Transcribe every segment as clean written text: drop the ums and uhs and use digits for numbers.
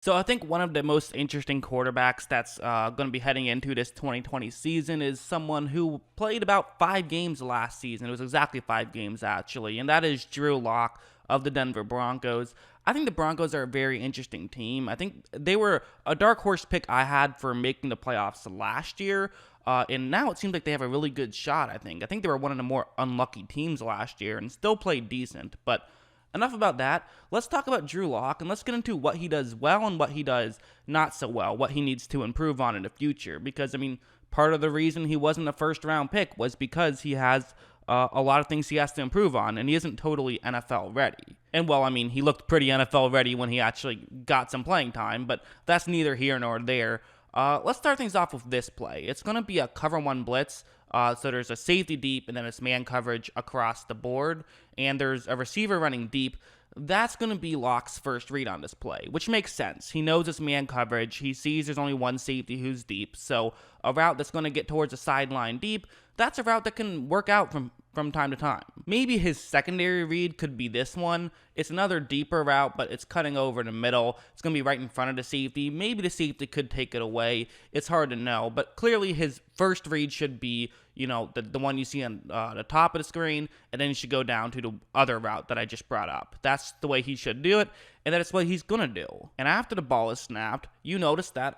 So I think one of the most interesting quarterbacks that's going to be heading into this 2020 season is someone who played about 5 games last season. It was exactly 5 games, actually, and that is Drew Lock of the Denver Broncos. I think the Broncos are a very interesting team. I think they were a dark horse pick I had for making the playoffs last year. And now it seems like they have a really good shot, I think they were one of the more unlucky teams last year and still played decent. But enough about that. Let's talk about Drew Lock and let's get into what he does well and what he does not so well, what he needs to improve on in the future. Because, I mean, part of the reason he wasn't a first round pick was because he has a lot of things he has to improve on, and he isn't totally NFL ready. And well, I mean, he looked pretty NFL ready when he actually got some playing time, but that's neither here nor there. Let's start things off with this play. It's going to be a cover one blitz. So there's a safety deep and then it's man coverage across the board. And there's a receiver running deep. That's going to be Lock's first read on this play, which makes sense. He knows it's man coverage. He sees there's only one safety who's deep. So a route that's going to get towards a sideline deep, that's a route that can work out from time to time. Maybe his secondary read could be this one. It's another deeper route, but it's cutting over the middle. It's going to be right in front of the safety. Maybe the safety could take it away. It's hard to know, but clearly his first read should be, the one you see on the top of the screen, and then you should go down to the other route that I just brought up. That's the way he should do it, and that's what he's going to do. And after the ball is snapped, you notice that,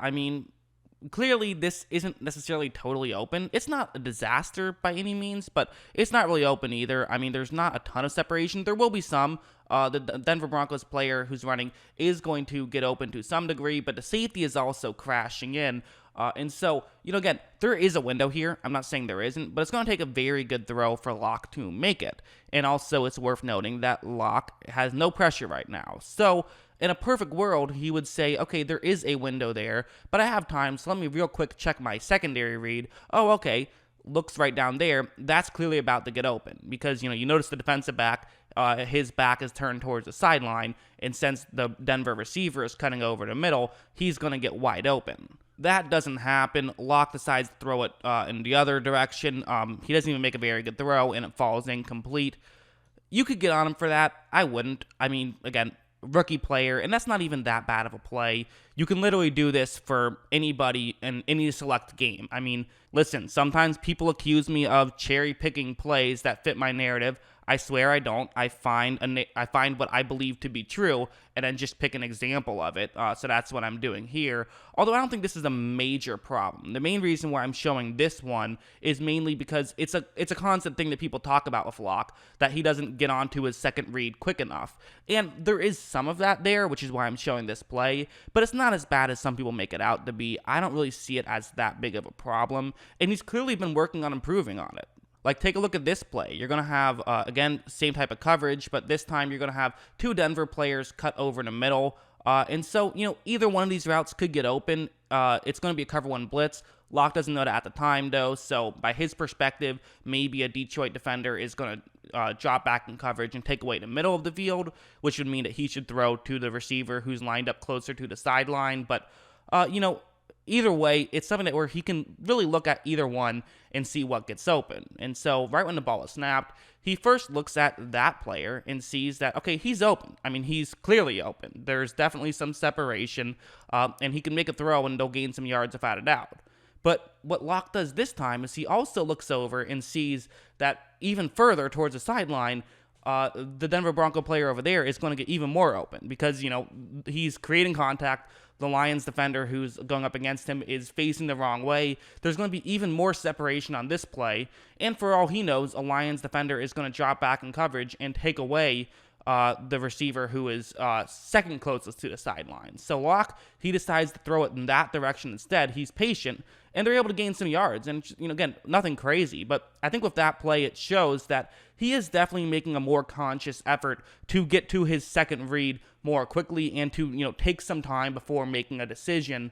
clearly this isn't necessarily totally open. It's not a disaster by any means, but it's not really open either. There's not a ton of separation. There will be some. The Denver Broncos player who's running is going to get open to some degree, but the safety is also crashing in. And so, again, there is a window here. I'm not saying there isn't, but it's going to take a very good throw for Lock to make it. And also, it's worth noting that Lock has no pressure right now. So, in a perfect world, he would say, okay, there is a window there, but I have time, so let me real quick check my secondary read. Oh, okay, looks right down there. That's clearly about to get open because, you notice the defensive back, his back is turned towards the sideline, and since the Denver receiver is cutting over the middle, he's going to get wide open. That doesn't happen. Lock decides to throw it in the other direction. He doesn't even make a very good throw, and it falls incomplete. You could get on him for that. I wouldn't. Again, rookie player, and that's not even that bad of a play. You can literally do this for anybody in any select game. Listen, sometimes people accuse me of cherry picking plays that fit my narrative. I swear I don't. I find what I believe to be true and then just pick an example of it. So that's what I'm doing here. Although I don't think this is a major problem. The main reason why I'm showing this one is mainly because it's a constant thing that people talk about with Lock, that he doesn't get onto his second read quick enough. And there is some of that there, which is why I'm showing this play, but it's not as bad as some people make it out to be. I don't really see it as that big of a problem, and he's clearly been working on improving on it. Like, take a look at this play. You're going to have, again, same type of coverage, but this time you're going to have two Denver players cut over in the middle. And so, either one of these routes could get open. It's going to be a cover one blitz. Lock doesn't know that at the time, though. So, by his perspective, maybe a Detroit defender is going to drop back in coverage and take away the middle of the field, which would mean that he should throw to the receiver who's lined up closer to the sideline. But, either way, it's something that where he can really look at either one and see what gets open. And so right when the ball is snapped, he first looks at that player and sees that, okay, he's open. He's clearly open. There's definitely some separation, and he can make a throw and they'll gain some yards without a doubt. But what Lock does this time is he also looks over and sees that even further towards the sideline, the Denver Bronco player over there is going to get even more open because, he's creating contact. The Lions defender who's going up against him is facing the wrong way. There's going to be even more separation on this play. And for all he knows, a Lions defender is going to drop back in coverage and take away the receiver who is second closest to the sideline. So Lock, he decides to throw it in that direction instead. He's patient, and they're able to gain some yards. And, again, nothing crazy. But I think with that play, it shows that he is definitely making a more conscious effort to get to his second read more quickly and to, take some time before making a decision.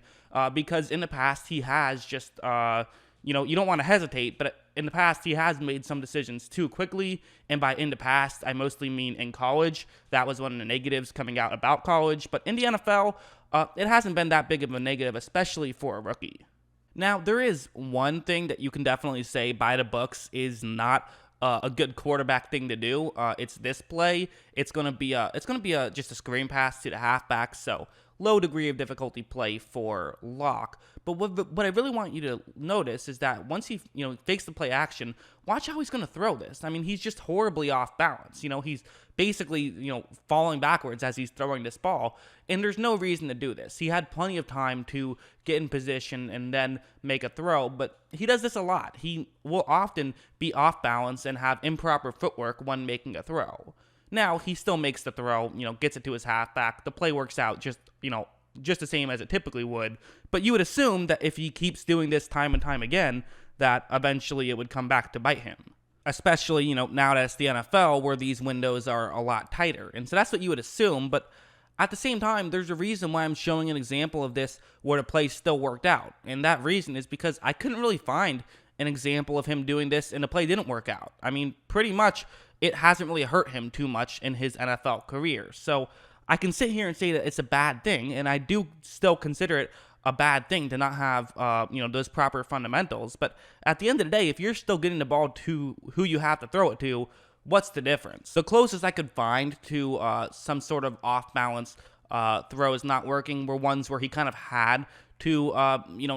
Because in the past, he has just, you don't want to hesitate, but in the past, he has made some decisions too quickly. And by in the past, I mostly mean in college. That was one of the negatives coming out about college. But in the NFL, it hasn't been that big of a negative, especially for a rookie. Now, there is one thing that you can definitely say by the books is not a good quarterback thing to do. It's this play. It's gonna be just a screen pass to the halfback. So low degree of difficulty play for Locke. But what I really want you to notice is that once he, fakes the play action, watch how he's going to throw this. I mean, he's just horribly off balance. He's basically, falling backwards as he's throwing this ball, and there's no reason to do this. He had plenty of time to get in position and then make a throw, but he does this a lot. He will often be off balance and have improper footwork when making a throw. Now, he still makes the throw, gets it to his halfback. The play works out just the same as it typically would. But you would assume that if he keeps doing this time and time again, that eventually it would come back to bite him. Especially, now that it's the NFL where these windows are a lot tighter. And so that's what you would assume. But at the same time, there's a reason why I'm showing an example of this where the play still worked out. And that reason is because I couldn't really find an example of him doing this and the play didn't work out. I mean, pretty much it hasn't really hurt him too much in his NFL career. So I can sit here and say that it's a bad thing, and I do still consider it a bad thing to not have, those proper fundamentals. But at the end of the day, if you're still getting the ball to who you have to throw it to, what's the difference? The closest I could find to some sort of off-balance throws not working were ones where he kind of had to,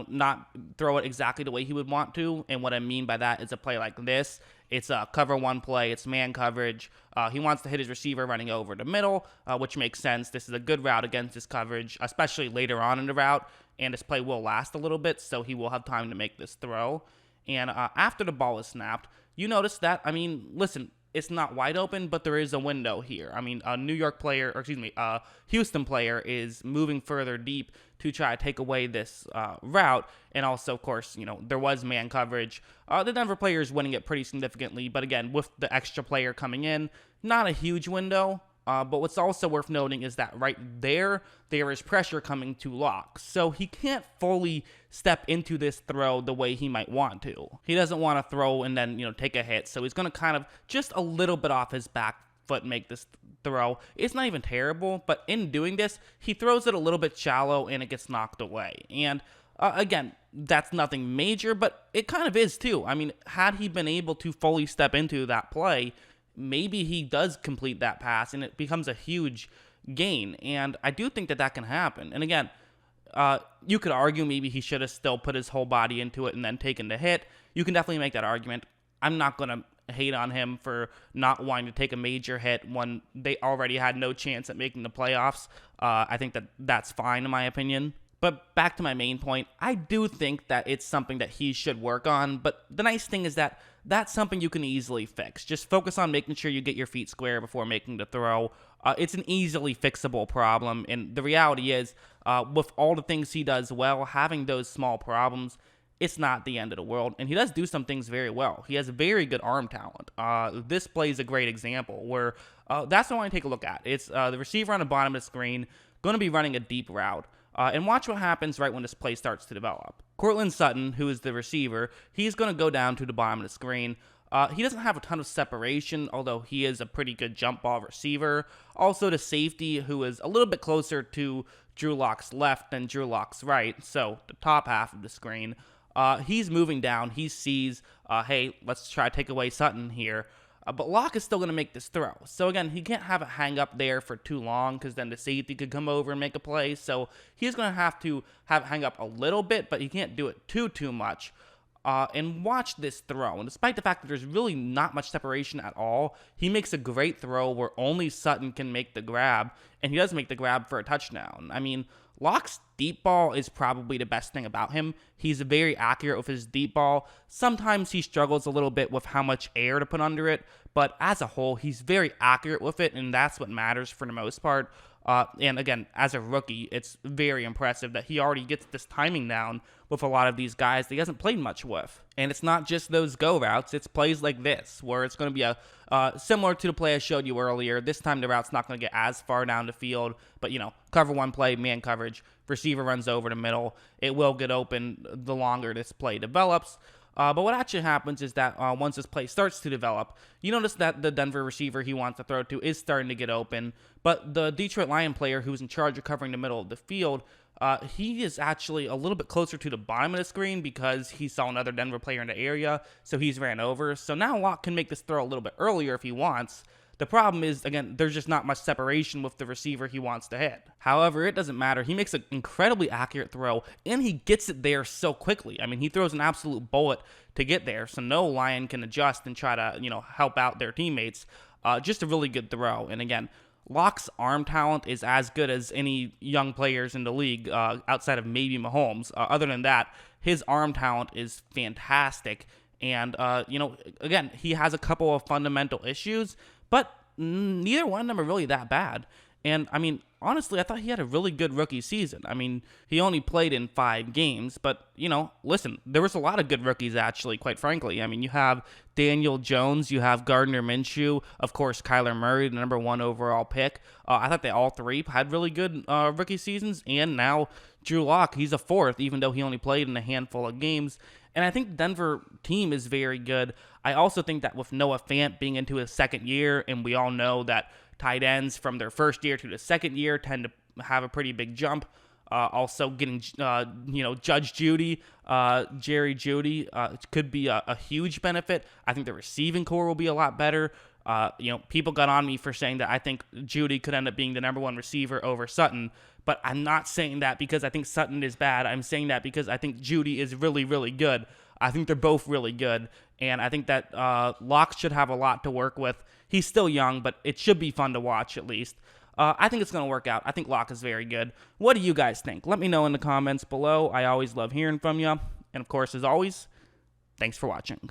not throw it exactly the way he would want to. And what I mean by that is a play like this. It's a cover one play. It's man coverage. He wants to hit his receiver running over the middle, which makes sense. This is a good route against this coverage, especially later on in the route. And this play will last a little bit, so he will have time to make this throw. And after the ball is snapped, you notice that, listen, it's not wide open, but there is a window here. A Houston player is moving further deep to try to take away this route. And also, of course, there was man coverage. The Denver player is winning it pretty significantly. But again, with the extra player coming in, not a huge window. But what's also worth noting is that right there is pressure coming to Locke. So he can't fully step into this throw the way he might want to. He doesn't want to throw and then, take a hit. So he's going to kind of just a little bit off his back foot make this throw. It's not even terrible, but in doing this, he throws it a little bit shallow and it gets knocked away. And again, that's nothing major, but it kind of is too. Had he been able to fully step into that play, maybe he does complete that pass and it becomes a huge gain. And I do think that can happen. And again, you could argue maybe he should have still put his whole body into it and then taken the hit. You can definitely make that argument. I'm not going to hate on him for not wanting to take a major hit when they already had no chance at making the playoffs. I think that's fine in my opinion. But back to my main point, I do think that it's something that he should work on. But the nice thing is that that's something you can easily fix. Just focus on making sure you get your feet square before making the throw. It's an easily fixable problem. And the reality is, with all the things he does well, having those small problems, it's not the end of the world. And he does do some things very well. He has very good arm talent. This play is a great example where that's what I want to take a look at. It's the receiver on the bottom of the screen going to be running a deep route. And watch what happens right when this play starts to develop. Courtland Sutton, who is the receiver, he's going to go down to the bottom of the screen. He doesn't have a ton of separation, although he is a pretty good jump ball receiver. Also, the safety, who is a little bit closer to Drew Lock's left than Drew Lock's right, so the top half of the screen. He's moving down. He sees, hey, let's try to take away Sutton here. But Locke is still going to make this throw. So again, he can't have it hang up there for too long because then the safety could come over and make a play. So he's going to have it hang up a little bit, but he can't do it too much. And watch this throw. And despite the fact that there's really not much separation at all, he makes a great throw where only Sutton can make the grab. And he does make the grab for a touchdown. Locke's deep ball is probably the best thing about him. He's very accurate with his deep ball. Sometimes he struggles a little bit with how much air to put under it, but as a whole, he's very accurate with it, and that's what matters for the most part. And again, as a rookie, it's very impressive that he already gets this timing down with a lot of these guys that he hasn't played much with. And it's not just those go routes, it's plays like this, where it's going to be similar to the play I showed you earlier. This time the route's not going to get as far down the field, but cover one play, man coverage, receiver runs over the middle. It will get open the longer this play develops. But what actually happens is that once this play starts to develop, you notice that the Denver receiver he wants to throw to is starting to get open. But the Detroit Lion player who's in charge of covering the middle of the field, he is actually a little bit closer to the bottom of the screen because he saw another Denver player in the area, so he's ran over. So now Locke can make this throw a little bit earlier if he wants. The problem is, again, there's just not much separation with the receiver he wants to hit. However, it doesn't matter. He makes an incredibly accurate throw, and he gets it there so quickly. I mean, he throws an absolute bullet to get there, so no Lion can adjust and try to, help out their teammates. Just a really good throw. And again, Lock's arm talent is as good as any young players in the league, outside of maybe Mahomes. Other than that, his arm talent is fantastic. And, again, he has a couple of fundamental issues, but neither one of them are really that bad. And, I mean, honestly, I thought he had a really good rookie season. I mean, he only played in 5 games, but, listen, there was a lot of good rookies, actually, quite frankly. I mean, you have Daniel Jones, you have Gardner Minshew, of course, Kyler Murray, the number 1 overall pick. I thought they all 3 had really good rookie seasons, and now Drew Lock, he's a 4th, even though he only played in a handful of games. And I think the Denver team is very good. I also think that with Noah Fant being into his 2nd year, and we all know that tight ends from their 1st year to the 2nd year tend to have a pretty big jump. Also getting, Judge Judy, Jerry Judy, could be a huge benefit. I think the receiving core will be a lot better. People got on me for saying that I think Judy could end up being the number 1 receiver over Sutton, but I'm not saying that because I think Sutton is bad. I'm saying that because I think Judy is really, really good. I think they're both really good, and I think that Locke should have a lot to work with. He's still young, but it should be fun to watch at least. I think it's going to work out. I think Locke is very good. What do you guys think? Let me know in the comments below. I always love hearing from you. And of course, as always, thanks for watching.